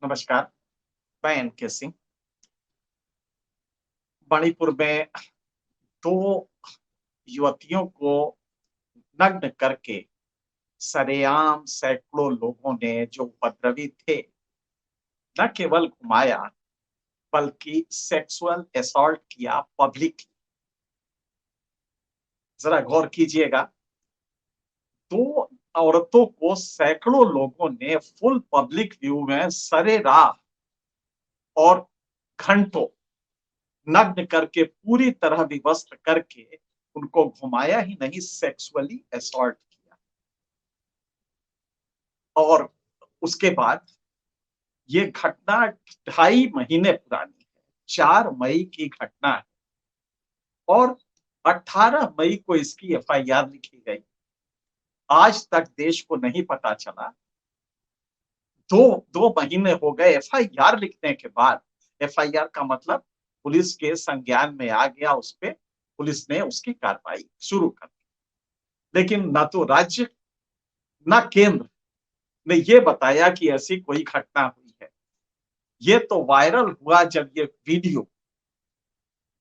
नमस्कार, मैं एनके सिंह। मणिपुर में 2 युवतियों को नग्न करके सरेआम सैकड़ों लोगों ने जो उपद्रवी थे, न केवल घुमाया बल्कि सेक्सुअल असॉल्ट किया पब्लिकली। जरा गौर कीजिएगा, 2 औरतों को सैकड़ों लोगों ने फुल पब्लिक व्यू में सरेराह और घंटों नग्न करके पूरी तरह विवस्त्र करके उनको घुमाया ही नहीं, सेक्सुअली असॉल्ट किया। और उसके बाद ये घटना 2.5 महीने पुरानी है, 4 मई की घटना है और 18 मई को इसकी एफआईआर लिखी गई। आज तक देश को नहीं पता चला, दो 2 महीने हो गए एफआईआर लिखने के बाद। एफआईआर का मतलब पुलिस के संज्ञान में आ गया, उस पे पुलिस ने उसकी कार्रवाई शुरू कर दी। लेकिन ना तो राज्य ना केंद्र ने ये बताया कि ऐसी कोई घटना हुई है। ये तो वायरल हुआ जब ये वीडियो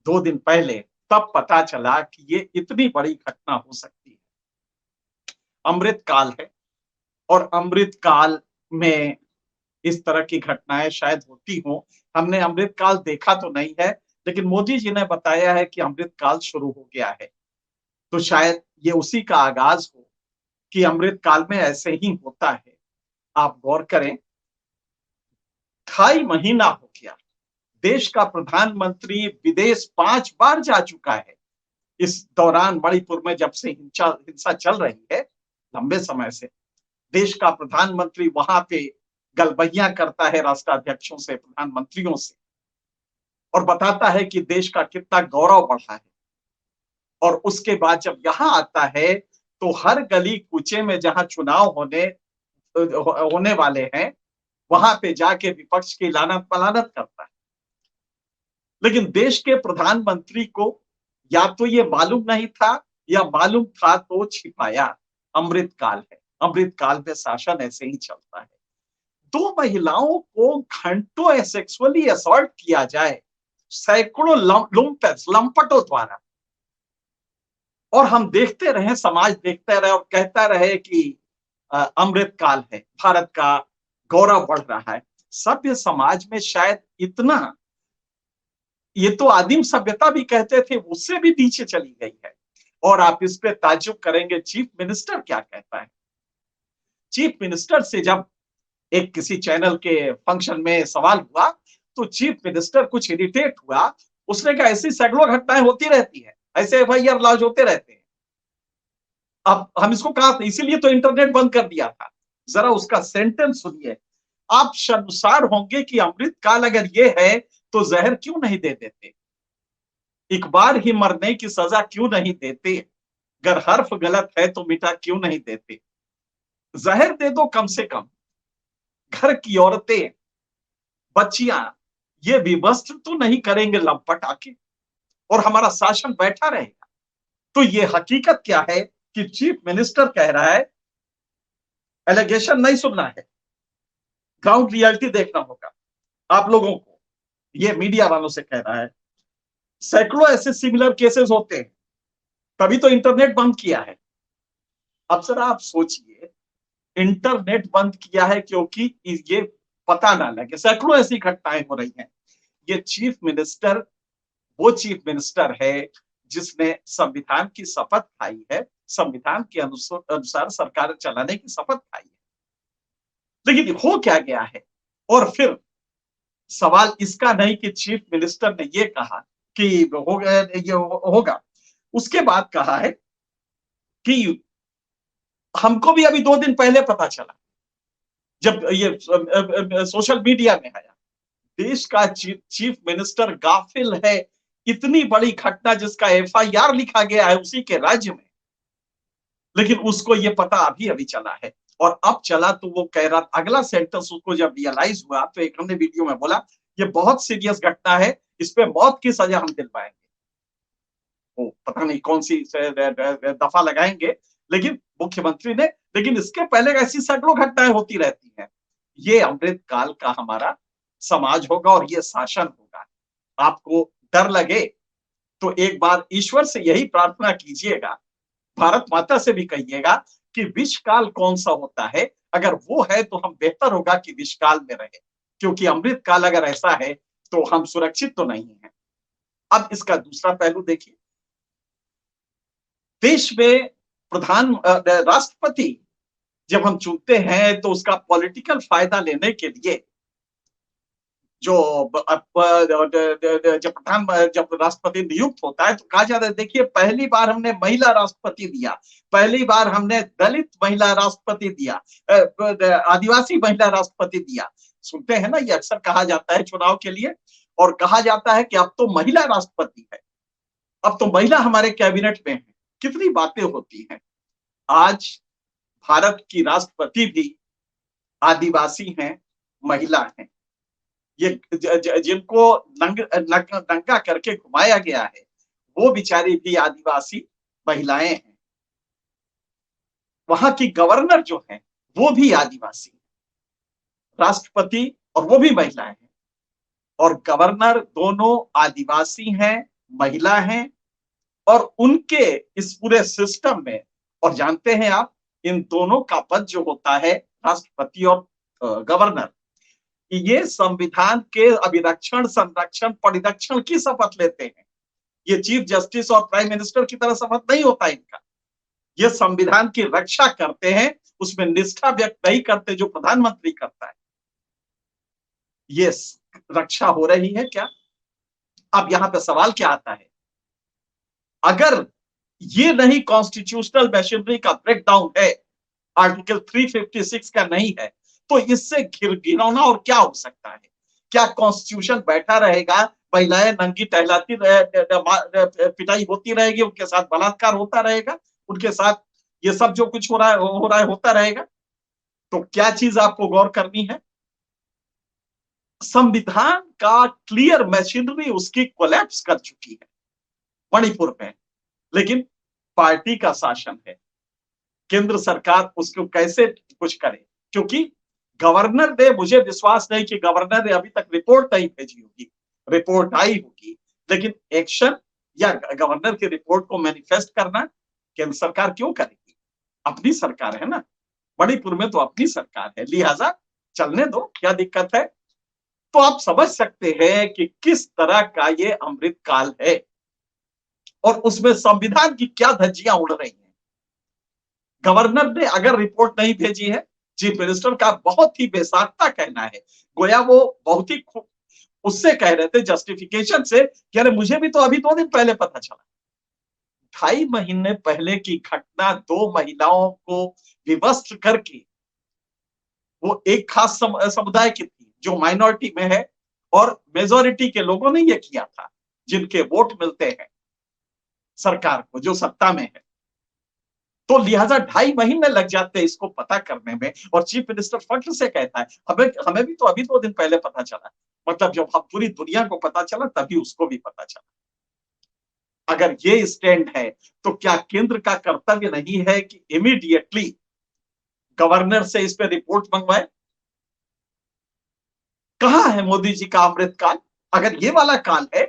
2 दिन पहले, तब पता चला कि ये इतनी बड़ी घटना हो सकती है। अमृतकाल है और अमृतकाल में इस तरह की घटनाएं शायद होती हों। हमने अमृतकाल देखा तो नहीं है, लेकिन मोदी जी ने बताया है कि अमृतकाल शुरू हो गया है। तो शायद ये उसी का आगाज हो कि अमृतकाल में ऐसे ही होता है। आप गौर करें, 2.5 महीना हो गया, देश का प्रधानमंत्री विदेश 5 बार जा चुका है। इस दौरान मणिपुर में जब से हिंसा चल रही है, लंबे समय से देश का प्रधानमंत्री वहां पे गलबैया करता है राष्ट्राध्यक्षों से, प्रधानमंत्रियों से, और बताता है कि देश का कितना गौरव बढ़ा है। और उसके बाद जब यहाँ आता है तो हर गली कूचे में जहां चुनाव होने वाले हैं, वहां पे जाके विपक्ष की लानत पलानत करता है। लेकिन देश के प्रधानमंत्री को या तो ये मालूम नहीं था, या मालूम था तो छिपाया। अमृतकाल है, अमृतकाल में शासन ऐसे ही चलता है। 2 महिलाओं को घंटों सेक्सुअली असॉल्ट किया जाए, सैकड़ों लंपटों द्वारा, और हम देखते रहे, समाज देखते रहे और कहता रहे कि अमृतकाल है, भारत का गौरव बढ़ रहा है। सभ्य समाज में शायद इतना, ये तो आदिम सभ्यता भी कहते थे, उससे भी पीछे चली गई है। और आप इस पे ताज्जुब करेंगे, चीफ मिनिस्टर क्या कहता है। चीफ मिनिस्टर से जब एक किसी चैनल के फंक्शन में सवाल हुआ, तो चीफ मिनिस्टर कुछ इरिटेट हुआ। उसने कहा ऐसी सैकड़ों घटनाएं होती रहती है, ऐसे एफआईआर लॉन्च होते रहते हैं। अब हम इसको कहा, इसीलिए तो इंटरनेट बंद कर दिया था। जरा उसका सेंटेंस सुनिए, आप शर्मसार होंगे कि अमृतकाल अगर ये है तो जहर क्यों नहीं दे देते, एक बार ही मरने की सजा क्यों नहीं देते, अगर हर्फ गलत है तो मिटा क्यों नहीं देते, जहर दे दो कम से कम। घर की औरतें, बच्चियां ये विवस्त्र तो नहीं करेंगे लंपट आके, और हमारा शासन बैठा रहेगा। तो ये हकीकत क्या है कि चीफ मिनिस्टर कह रहा है, एलिगेशन नहीं सुनना है, ग्राउंड रियलिटी देखना होगा आप लोगों को। ये मीडिया वालों से कह रहा है, सैकड़ों ऐसे सिमिलर केसेस होते हैं, तभी तो इंटरनेट बंद किया है। अब सर आप सोचिए, इंटरनेट बंद किया है क्योंकि ये पता ना लगे, सैकड़ों ऐसी घटनाएं हो रही हैं। ये चीफ मिनिस्टर वो चीफ मिनिस्टर है जिसने संविधान की शपथ खाई है, संविधान के अनुसार सरकार चलाने की शपथ खाई है। लेकिन हो क्या गया है, और फिर सवाल इसका नहीं कि चीफ मिनिस्टर ने ये कहा कि ये होगा, उसके बाद कहा है कि हमको भी अभी 2 दिन पहले पता चला, जब ये सोशल मीडिया में आया। देश का चीफ मिनिस्टर गाफिल है, इतनी बड़ी घटना जिसका एफआईआर लिखा गया है उसी के राज्य में, लेकिन उसको ये पता अभी अभी चला है। और अब चला तो वो कह रहा, अगला सेंटेंस उसको जब रियलाइज हुआ तो एक हमने वीडियो में बोला, ये बहुत सीरियस घटना है, इस पे मौत की सजा हम दिलवाएंगे। वो पता नहीं कौन सी दफा लगाएंगे, लेकिन मुख्यमंत्री ने, लेकिन इसके पहले ऐसी सैकड़ों घटनाएं होती रहती हैं। ये अमृत काल का हमारा समाज होगा और ये शासन होगा। आपको डर लगे तो एक बार ईश्वर से यही प्रार्थना कीजिएगा, भारत माता से भी कहिएगा कि विषकाल कौन सा होता है, अगर वो है तो हम बेहतर होगा कि विषकाल में रहे, क्योंकि अमृत काल अगर ऐसा है तो हम सुरक्षित तो नहीं है। अब इसका दूसरा पहलू देखिए, देश में राष्ट्रपति जब हम चुनते हैं तो उसका पॉलिटिकल फायदा लेने के लिए जो जब राष्ट्रपति नियुक्त होता है तो कहा जाता है, देखिए पहली बार हमने महिला राष्ट्रपति दिया, पहली बार हमने दलित महिला राष्ट्रपति दिया, आदिवासी महिला राष्ट्रपति दिया। सुनते हैं ना, ये अक्सर कहा जाता है चुनाव के लिए, और कहा जाता है कि अब तो महिला राष्ट्रपति है, अब तो महिला हमारे कैबिनेट में है। कितनी बातें होती हैं। आज भारत की राष्ट्रपति भी आदिवासी हैं, महिला हैं। ये जिनको नंगा करके घुमाया गया है वो बिचारी भी आदिवासी महिलाएं हैं। वहां की गवर्नर जो है वो भी आदिवासी है, राष्ट्रपति और वो भी महिलाएं हैं, और गवर्नर दोनों आदिवासी हैं, महिला हैं। और उनके इस पूरे सिस्टम में, और जानते हैं आप, इन दोनों का पद जो होता है राष्ट्रपति और गवर्नर, ये संविधान के अभिरक्षण, संरक्षण, परिरक्षण की शपथ लेते हैं। ये चीफ जस्टिस और प्राइम मिनिस्टर की तरह शपथ नहीं होता इनका। ये संविधान की रक्षा करते हैं, उसमें निष्ठा व्यक्त नहीं करते जो प्रधानमंत्री करता है। ये रक्षा हो रही है क्या? अब यहां पे सवाल क्या आता है, अगर ये नहीं कॉन्स्टिट्यूशनल मशीनरी का ब्रेकडाउन है, आर्टिकल 356 का नहीं है, तो इससे घिनौना और क्या हो सकता है? क्या कॉन्स्टिट्यूशन बैठा रहेगा, महिलाएं नंगी टहलाती पिटाई होती रहेगी, उनके साथ बलात्कार होता रहेगा, उनके साथ ये सब जो कुछ हो रहा है होता रहेगा? तो क्या चीज आपको गौर करनी है, संविधान का क्लियर मशीनरी उसकी कोलैप्स कर चुकी है मणिपुर में, लेकिन पार्टी का शासन है, केंद्र सरकार उसको कैसे कुछ करे? क्योंकि गवर्नर ने, मुझे विश्वास नहीं कि गवर्नर ने अभी तक रिपोर्ट नहीं भेजी होगी, रिपोर्ट आई होगी, लेकिन एक्शन या गवर्नर की रिपोर्ट को मैनिफेस्ट करना केंद्र सरकार क्यों करेगी? अपनी सरकार है ना, मणिपुर में तो अपनी सरकार है, लिहाजा चलने दो, क्या दिक्कत है? तो आप समझ सकते हैं कि किस तरह का ये अमृत काल है और उसमें संविधान की क्या धज्जियां उड़ रही हैं। गवर्नर ने अगर रिपोर्ट नहीं भेजी है, चीफ मिनिस्टर का बहुत ही बेसाख्ता कहना है, गोया वो बहुत ही उससे कह रहे थे जस्टिफिकेशन से कि अरे मुझे भी तो अभी 2 दिन पहले पता चला। 2.5 महीने पहले की घटना, 2 महिलाओं को विवस्त्र करके, वो एक खास समुदाय की थी जो माइनॉरिटी में है, और मेजोरिटी के लोगों ने ये किया था जिनके वोट मिलते हैं सरकार को, जो सत्ता में है। तो लिहाजा 2.5 महीने लग जाते हैं इसको पता करने में, और चीफ मिनिस्टर फख्र से कहता है हमें हमें भी तो अभी 2 दिन पहले पता चला। मतलब जब हम पूरी दुनिया को पता चला तभी उसको भी पता चला। अगर ये स्टैंड है तो क्या केंद्र का कर्तव्य नहीं है कि इमीडिएटली गवर्नर से इस पर रिपोर्ट मंगवाए? कहां है मोदी जी का अमृत काल? अगर ये वाला काल है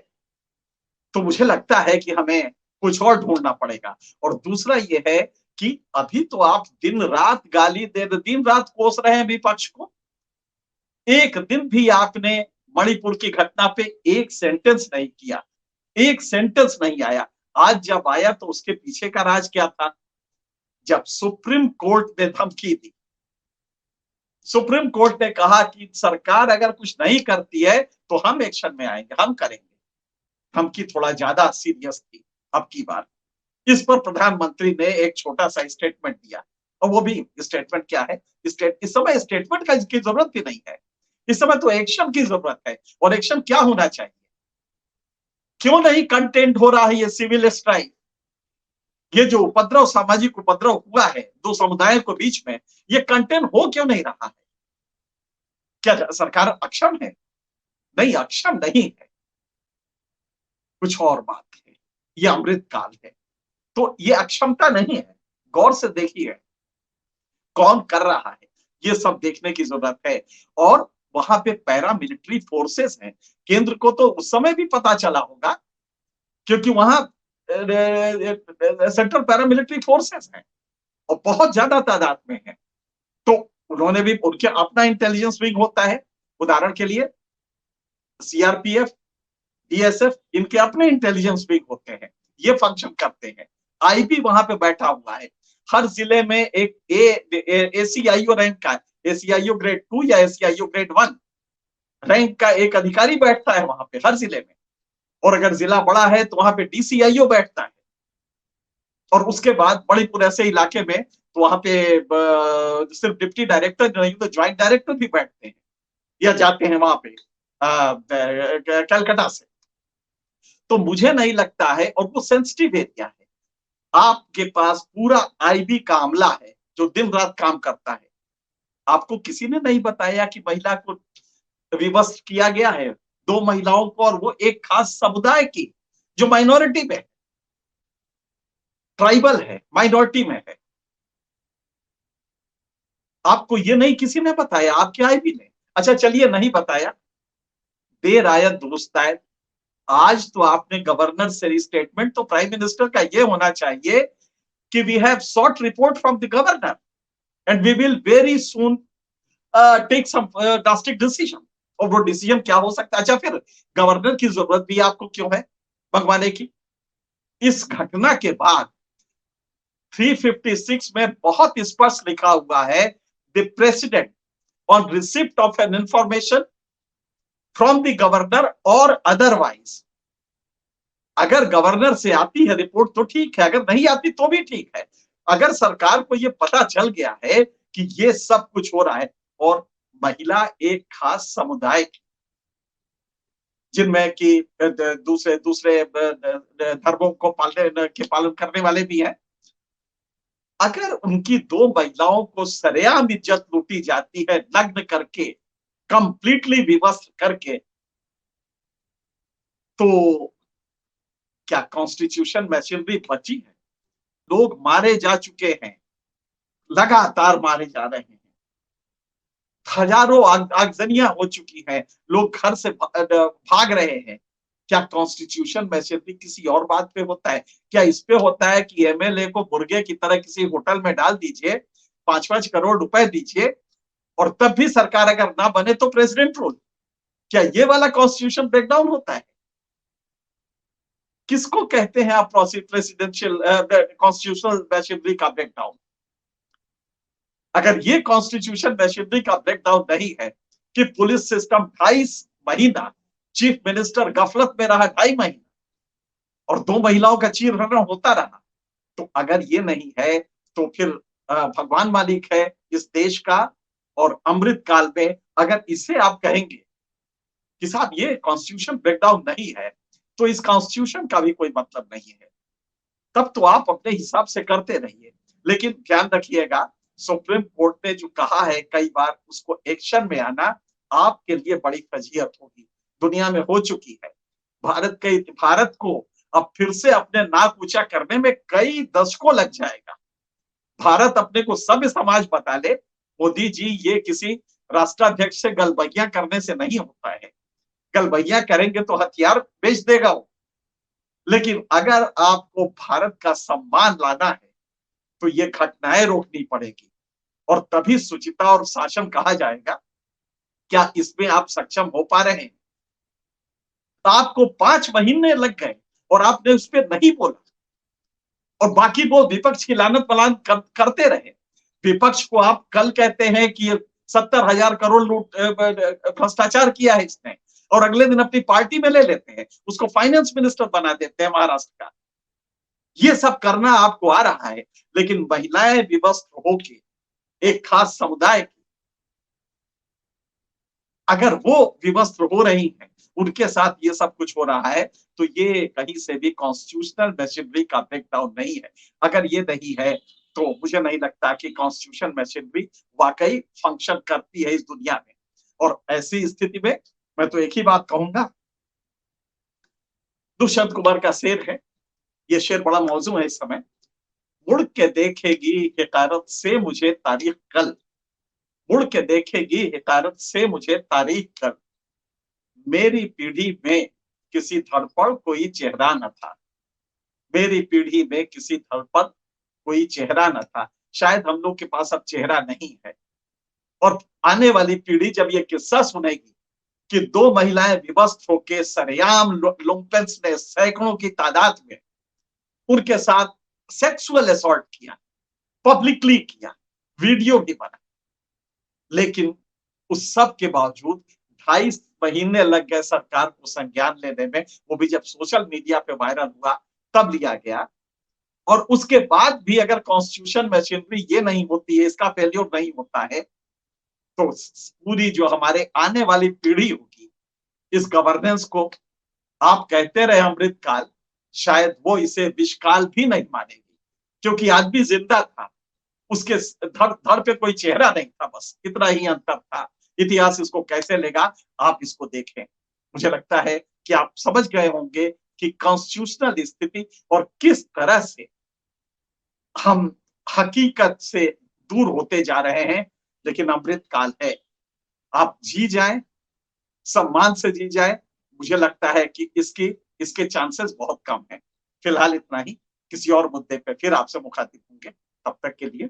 तो मुझे लगता है कि हमें कुछ और ढूंढना पड़ेगा। और दूसरा ये है कि अभी तो आप दिन रात गाली दे, दिन रात कोस रहे हैं विपक्ष को। एक दिन भी आपने मणिपुर की घटना पे एक सेंटेंस नहीं किया, एक सेंटेंस नहीं आया। आज जब आया तो उसके पीछे का राज क्या था? जब सुप्रीम कोर्ट ने धमकी दी, सुप्रीम कोर्ट ने कहा कि सरकार अगर कुछ नहीं करती है तो हम एक्शन में आएंगे, हम करेंगे। धमकी थोड़ा ज्यादा सीरियस थी अब की बार। इस पर प्रधानमंत्री ने एक छोटा सा स्टेटमेंट दिया, और वो भी स्टेटमेंट क्या है, इस समय स्टेटमेंट की जरूरत भी नहीं है, इस समय तो एक्शन की जरूरत है। और एक्शन क्या होना चाहिए? क्यों नहीं कंटेंट हो रहा है ये सिविल स्ट्राइक? ये जो उपद्रव, सामाजिक उपद्रव हुआ है 2 समुदायों के बीच में, ये कंटेंट हो क्यों नहीं रहा है? क्या सरकार अक्षम है? नहीं, अक्षम नहीं है, कुछ और बात है। ये अमृत काल है तो ये अक्षमता नहीं है। गौर से देखिए कौन कर रहा है। ये सब देखने की जरूरत है। और वहां पे पैरामिलिट्री फोर्सेस हैं। केंद्र को तो उस समय भी पता चला होगा, क्योंकि वहां सेंट्रल पैरामिलिट्री फोर्सेस हैं और बहुत ज्यादा तादाद में है। तो उन्होंने भी, उनके अपना इंटेलिजेंस विंग होता है। उदाहरण के लिए सीआरपीएफ, बीएसएफ, इनके अपने इंटेलिजेंस विंग होते हैं, ये फंक्शन करते हैं। आईबी वहां पे बैठा हुआ है। हर जिले में एक एसीआईओ रैंक का, एसीआईओ ग्रेड 2 या एसीआईओ ग्रेड 1 रैंक का एक अधिकारी बैठता है वहां पे हर जिले में। और अगर जिला बड़ा है तो वहां पे डीसीआईओ बैठता है। और उसके बाद मणिपुर ऐसे इलाके में तो वहां पे सिर्फ डिप्टी डायरेक्टर नहीं तो ज्वाइंट डायरेक्टर भी बैठते हैं या जाते हैं वहां पे कलकत्ता से। तो मुझे नहीं लगता है, और वो सेंसिटिव एरिया है। आपके पास पूरा आईबी का अमला है जो दिन रात काम करता है। आपको किसी ने नहीं बताया कि महिला को विवश किया गया है, 2 महिलाओं को, और वो एक खास समुदाय की जो माइनॉरिटी में है, ट्राइबल है, माइनॉरिटी में है। आपको ये नहीं किसी ने बताया, आपके आईबी ने। अच्छा चलिए नहीं बताया, देर आयत दुरुस्त आयत। आज तो आपने गवर्नर से स्टेटमेंट, तो प्राइम मिनिस्टर का ये होना चाहिए कि we have sought report from the governor and we will very soon take some drastic decision. और वो डिसीजन क्या हो सकता है? अच्छा फिर गवर्नर की जरूरत भी आपको क्यों है मंगवाने की? इस घटना के बाद 356 में बहुत स्पष्ट लिखा हुआ है, the president on receipt of an information from the governor और अदरवाइज। अगर गवर्नर से आती है रिपोर्ट तो ठीक है, अगर नहीं आती तो भी ठीक है। अगर सरकार को ये पता चल गया है कि ये सब कुछ हो रहा है, और महिला एक खास समुदाय की, जिनमें कि दूसरे दूसरे धर्मों को पालन करने वाले भी हैं, अगर उनकी 2 महिलाओं को सरेआम इज्जत लूटी जाती है, नग्न करके, कंप्लीटली विवश करके, तो क्या कॉन्स्टिट्यूशन मशीनरी बची है? लोग मारे जा चुके हैं, लगातार मारे जा रहे हैं, हजारों आगजनियां हो चुकी हैं, लोग घर से भाग रहे हैं। क्या कॉन्स्टिट्यूशन मशीनरी किसी और बात पे होता है? क्या इस पे होता है कि एमएलए को मुर्गे की तरह किसी होटल में डाल दीजिए, 5-5 करोड़ रुपए दीजिए, और तब भी सरकार अगर ना बने तो प्रेसिडेंट रूल? क्या ये वाला कॉन्स्टिट्यूशन ब्रेकडाउन होता है? किसको कहते हैं आप प्रेसिडेंशियल कॉन्स्टिट्यूशनल मशीनरी का ब्रेकडाउन? अगर ये कॉन्स्टिट्यूशन मशीनरी का ब्रेकडाउन नहीं है कि पुलिस सिस्टम 22 महीना, चीफ मिनिस्टर गफलत में रहा 2.5 महीना, और 2 महिलाओं का चीरहरण होता रहा, तो अगर ये नहीं है तो फिर भगवान मालिक है इस देश का। और अमृत काल में अगर इसे आप कहेंगे कि साहब ये कॉन्स्टिट्यूशन ब्रेकडाउन नहीं है, तो इस कॉन्स्टिट्यूशन का भी कोई मतलब नहीं है। तब तो आप अपने हिसाब से करते रहिए, लेकिन ध्यान रखिएगा, सुप्रीम कोर्ट ने जो कहा है कई बार, उसको एक्शन में आना आपके लिए बड़ी फजीहत होगी। दुनिया में हो चुकी है। भारत को अब फिर से अपने नाक ऊंचा करने में कई दशकों लग जाएगा। भारत अपने को सभ्य समाज बता ले, मोदी जी, ये किसी राष्ट्राध्यक्ष से गलबैया करने से नहीं होता है। गलबैया करेंगे तो हथियार बेच देगा वो। लेकिन अगर आपको भारत का सम्मान लाना है तो ये घटनाएं रोकनी पड़ेगी, और तभी सुचिता और शासन कहा जाएगा। क्या इसमें आप सक्षम हो पा रहे हैं? तो आपको 5 महीने लग गए और आपने उस पर नहीं बोला, और बाकी वो विपक्ष की लानत पलान करते रहे। विपक्ष को आप कल कहते हैं कि 70,000 करोड़ लूट भ्रष्टाचार किया है इसने, और अगले दिन अपनी पार्टी में ले लेते हैं, उसको फाइनेंस मिनिस्टर बना देते हैं महाराष्ट्र का। ये सब करना आपको आ रहा है, लेकिन महिलाएं विवस्त्र होके एक खास समुदाय की, अगर वो विवस्त्र हो रही हैं, उनके साथ ये सब कुछ हो रहा है, तो ये कहीं से भी कॉन्स्टिट्यूशनल मशीनरी का ब्रेकडाउन नहीं है। अगर ये नहीं है तो मुझे नहीं लगता कि कॉन्स्टिट्यूशन मशीनरी वाकई फंक्शन करती है इस दुनिया में। और ऐसी स्थिति में मैं तो एक ही बात कहूंगा, दुष्यंत कुमार का शेर है, ये शेर बड़ा मौजू है इस समय। मुड़ के देखेगी हिकारत से मुझे तारीख कल, मुड़ के देखेगी हिकारत से मुझे तारीख कर, मेरी पीढ़ी में किसी धड़ पर कोई चेहरा न था, मेरी पीढ़ी में किसी धड़ पर कोई चेहरा न था। शायद हम लोग के पास अब चेहरा नहीं है, और आने वाली पीढ़ी जब ये किस्सा सुनेगी कि दो महिलाएं विवस्त्र होकर सरेआम लुम्पेंस ने सैकड़ों की तादाद में उनके साथ सेक्सुअल असॉल्ट किया, पब्लिकली किया, वीडियो भी बना, लेकिन उस सब के बावजूद 2.5 महीने लग गए सरकार को संज्ञान लेने में, वो भी जब सोशल मीडिया पे वायरल हुआ तब लिया गया। और उसके बाद भी अगर कॉन्स्टिट्यूशन मशीनरी ये नहीं होती है, इसका फेल्योर नहीं होता है, तो पूरी जो हमारे आने वाली पीढ़ी होगी, इस गवर्नेंस को आप कहते रहे अमृतकाल, शायद वो इसे विषकाल भी नहीं मानेगी, क्योंकि आदमी जिंदा था, उसके धड़ धड़ पे कोई चेहरा नहीं था, बस इतना ही अंतर था। इतिहास इसको कैसे लेगा, आप इसको देखें। मुझे लगता है कि आप समझ गए होंगे कि कॉन्स्टिट्यूशनल स्थिति और किस तरह से हम हकीकत से दूर होते जा रहे हैं, लेकिन अमृतकाल है। आप जी जाएं, सम्मान से जी जाए। मुझे लगता है कि इसके चांसेस बहुत कम है। फिलहाल इतना ही, किसी और मुद्दे पे फिर आपसे मुखातिब होंगे, तब तक के लिए